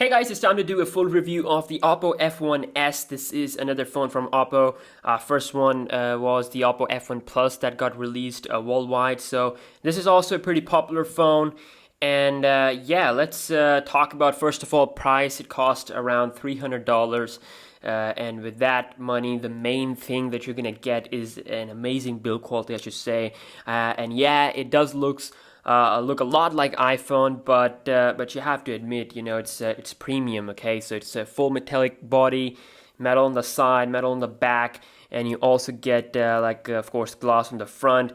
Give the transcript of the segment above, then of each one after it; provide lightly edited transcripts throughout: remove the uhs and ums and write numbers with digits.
Hey guys, it's time to do a full review of the Oppo F1S. This is another phone from Oppo. First one was the Oppo F1 Plus that got released worldwide. So this is also a pretty popular phone. And yeah, let's talk about first of all price. It cost around $300. And with that money, the main thing that you're gonna get is an amazing build quality, I should say. And yeah, it does look a lot like iPhone, but you have to admit, it's premium. Okay, so it's a full metallic body, metal on the side, metal on the back, and you also get of course glass on the front,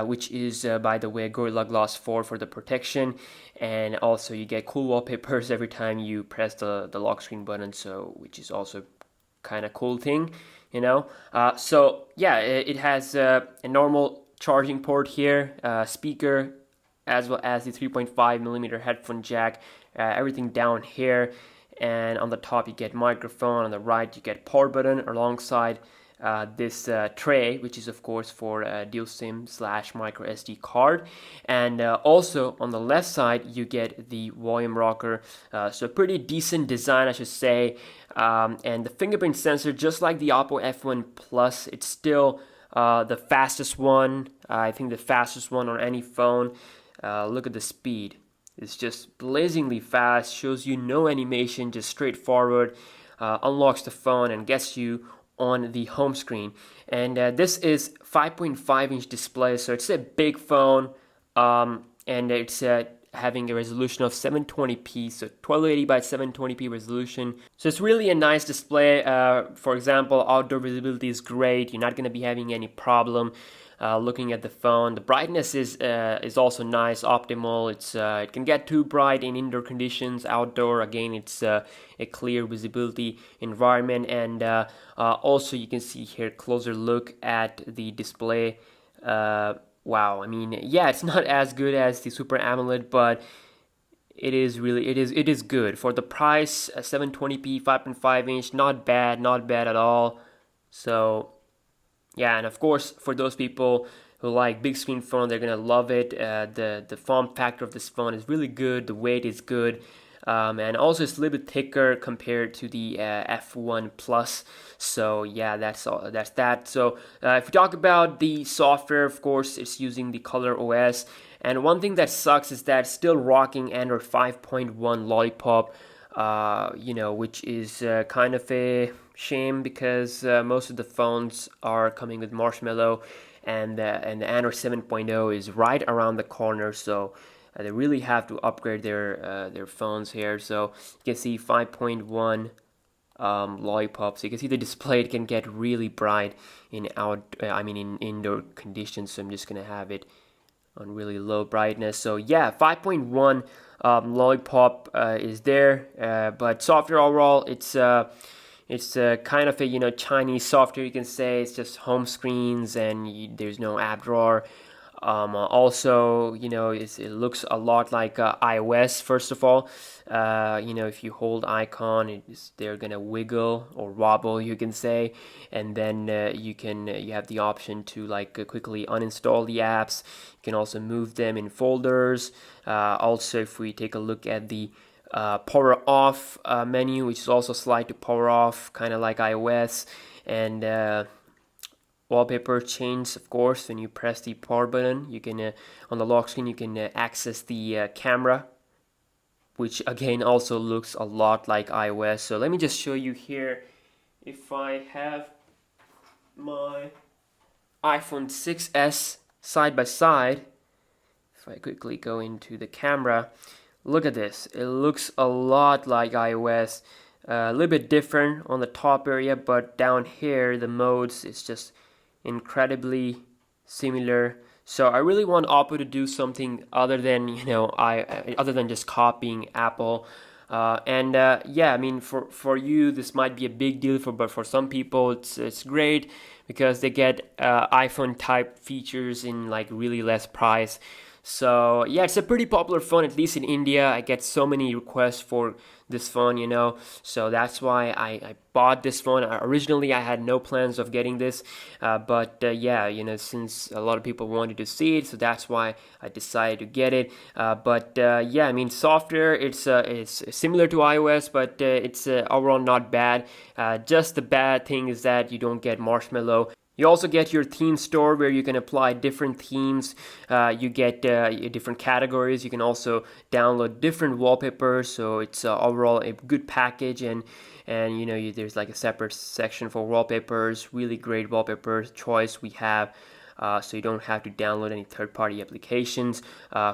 which is by the way Gorilla Glass 4 for the protection, and also you get cool wallpapers every time you press the lock screen button, so which is also kind of cool thing, so yeah, it has a normal charging port here, speaker, as well as the 3.5mm headphone jack, everything down here, and on the top you get microphone, on the right you get power button alongside this tray, which is of course for dual SIM / micro SD card, and also on the left side you get the volume rocker, so pretty decent design, I should say, and the fingerprint sensor, just like the Oppo F1 Plus, it's still the fastest one, I think the fastest one on any phone. Look at the speed. It's just blazingly fast, shows you no animation, just straightforward, unlocks the phone and gets you on the home screen. And this is 5.5-inch display, so it's a big phone, and it's having a resolution of 720p, so 1280 by 720p resolution. So it's really a nice display. For example, outdoor visibility is great. You're not going to be having any problem looking at the phone. The brightness is also nice, optimal. It can get too bright in indoor conditions. Outdoor, again, it's a clear visibility environment, and also you can see here closer look at the display. Wow, I mean, yeah, it's not as good as the Super AMOLED, but it is good for the price. 720p, 5.5-inch, not bad at all. So yeah, and of course, for those people who like big screen phone, they're gonna love it. The form factor of this phone is really good. The weight is good, and also it's a little bit thicker compared to the F1 Plus. So yeah, that's all. That's that. So if we talk about the software, of course, it's using the Color OS. And one thing that sucks is that it's still rocking Android 5.1 Lollipop. Which is kind of a shame, because most of the phones are coming with Marshmallow, and the Android 7.0 is right around the corner. So they really have to upgrade their phones here. So you can see 5.1 Lollipop. So you can see the display, it can get really bright in indoor conditions. So I'm just gonna have it on really low brightness. So yeah, 5.1 Lollipop is there, but software overall, it's kind of a Chinese software, you can say. It's just home screens, and there's no app drawer. Also, it looks a lot like iOS. First of all, if you hold icon, they're gonna wiggle or wobble, you can say, and then you have the option to quickly uninstall the apps. You can also move them in folders. Also, if we take a look at the power off menu, which is also slide to power off, kind of like iOS, and wallpaper change, of course. When you press the power button, you can on the lock screen you can access the camera, which again also looks a lot like iOS. So let me just show you here. If I have my iPhone 6s side by side, if I quickly go into the camera, look at this. It looks a lot like iOS. A little bit different on the top area, but down here the modes, it's just incredibly similar. So I really want Oppo to do something other than other than just copying Apple. Yeah, I mean, for you this might be a big deal, but for some people it's great, because they get iPhone type features in really less price. So yeah, it's a pretty popular phone, at least in India. I get so many requests for this phone, you know, so that's why I bought this phone. Originally I had no plans of getting this, but yeah, you know, since a lot of people wanted to see it, so that's why I decided to get it. But yeah, I mean, software, it's similar to iOS, but it's overall not bad. Just the bad thing is that you don't get Marshmallow. You also get your theme store where you can apply different themes. You get different categories. You can also download different wallpapers. So it's overall a good package, and you know, there's like a separate section for wallpapers. Really great wallpaper choice we have. So you don't have to download any third-party applications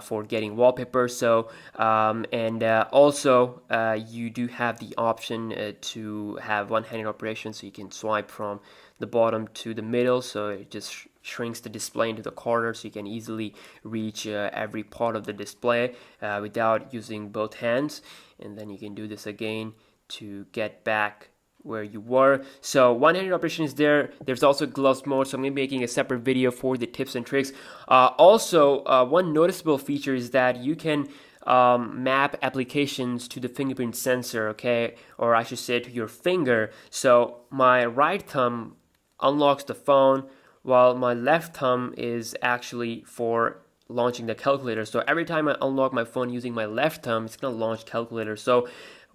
for getting wallpapers. So also you do have the option to have one-handed operation, so you can swipe from the bottom to the middle, so it just shrinks the display into the corner, so you can easily reach every part of the display without using both hands. And then you can do this again to get back where you were. So one-handed operation is there. There's also gloves mode, so I'm going to be making a separate video for the tips and tricks. Also, one noticeable feature is that you can map applications to the fingerprint sensor, okay, or I should say to your finger. So my right thumb unlocks the phone, while my left thumb is actually for launching the calculator. So every time I unlock my phone using my left thumb, it's gonna launch calculator. So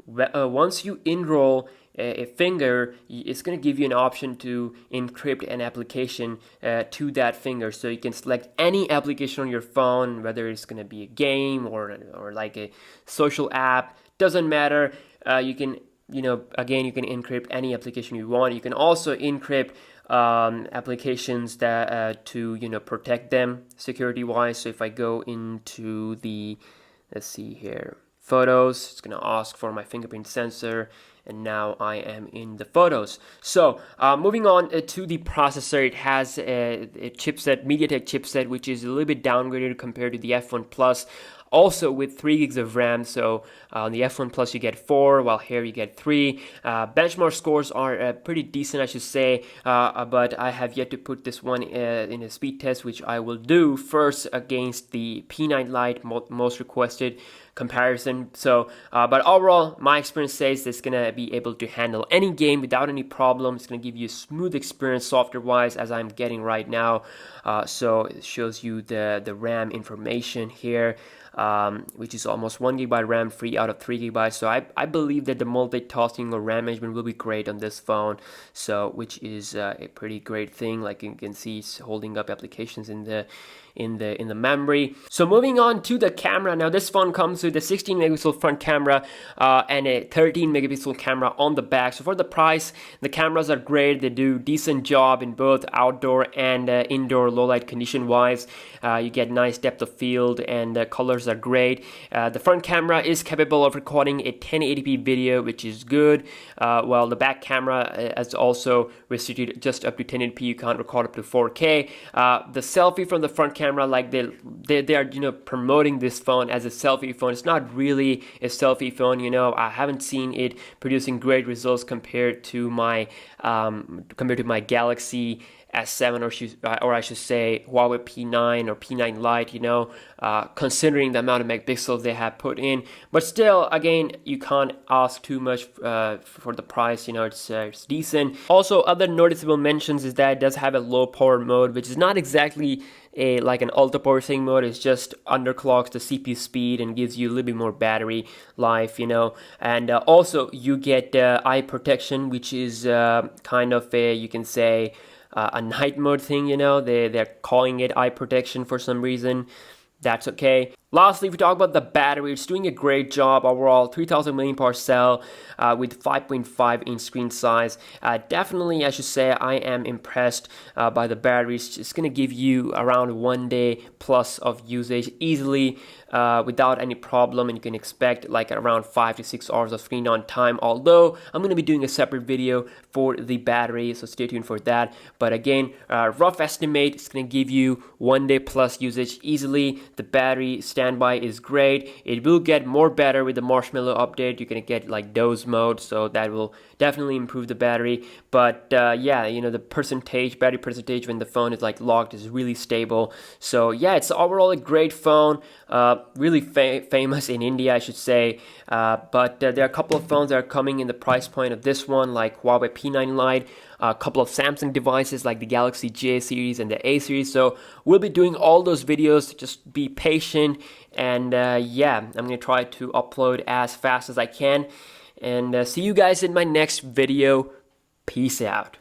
once you enroll a finger, it's going to give you an option to encrypt an application to that finger, so you can select any application on your phone, whether it's going to be a game or like a social app, doesn't matter. You can, you know, again, you can encrypt any application you want. You can also encrypt applications that to, you know, protect them security wise. So if I go into the, let's see here, photos, it's going to ask for my fingerprint sensor, and now I am in the photos. So moving on to the processor, it has a chipset, MediaTek chipset, which is a little bit downgraded compared to the F1 Plus. Also with 3 gigs of RAM, so on the F1 Plus you get 4, while here you get 3. Benchmark scores are pretty decent, I should say, but I have yet to put this one in a speed test, which I will do first against the P9 Lite most requested comparison. So but overall, my experience says it's gonna be able to handle any game without any problem. It's gonna give you a smooth experience software wise, as I'm getting right now. So it shows you the RAM information here, which is almost 1 gigabyte RAM free out of 3 gigabytes. So I believe that the multitasking or RAM management will be great on this phone, so which is a pretty great thing. Like you can see, it's holding up applications in the memory. So moving on to the camera. Now this phone comes with a 16 megapixel front camera and a 13 megapixel camera on the back. So for the price, the cameras are great. They do decent job in both outdoor and indoor low light condition wise. You get nice depth of field, and the colors are great. The front camera is capable of recording a 1080p video, which is good, while the back camera is also restricted just up to 1080p. You can't record up to 4K. The selfie from the front camera, like they are, you know, promoting this phone as a selfie phone. It's not really a selfie phone, you know. I haven't seen it producing great results compared to my Galaxy S7 or I should say Huawei P9 or P9 Lite, you know, considering the amount of megapixels they have put in. But still, again, you can't ask too much for the price, you know. It's decent. Also, other noticeable mentions is that it does have a low power mode, which is not exactly like an ultra power saving mode. It's just underclocks the CPU speed and gives you a little bit more battery life, you know. And also you get eye protection, which is kind of a, you can say, a night mode thing, you know. They're calling it eye protection for some reason. That's okay. Lastly, if we talk about the battery, it's doing a great job overall. 3000 mAh cell with 5.5 inch screen size. Definitely, I should say, I am impressed by the battery. It's going to give you around 1 day plus of usage easily without any problem, and you can expect like around 5 to 6 hours of screen on time. Although I'm going to be doing a separate video for the battery, so stay tuned for that. But again, rough estimate, it's going to give you 1 day plus usage easily. The battery stands standby is great. It will get more better with the Marshmallow update. You're gonna get like doze mode, so that will definitely improve the battery. But yeah, you know, the battery percentage when the phone is like locked is really stable. So yeah, it's overall a great phone. Really famous in India, I should say. But there are a couple of phones that are coming in the price point of this one, like Huawei P9 Lite, a couple of Samsung devices like the Galaxy J series and the A series. So we'll be doing all those videos. Just be patient, and yeah, I'm gonna try to upload as fast as I can. And see you guys in my next video. Peace out.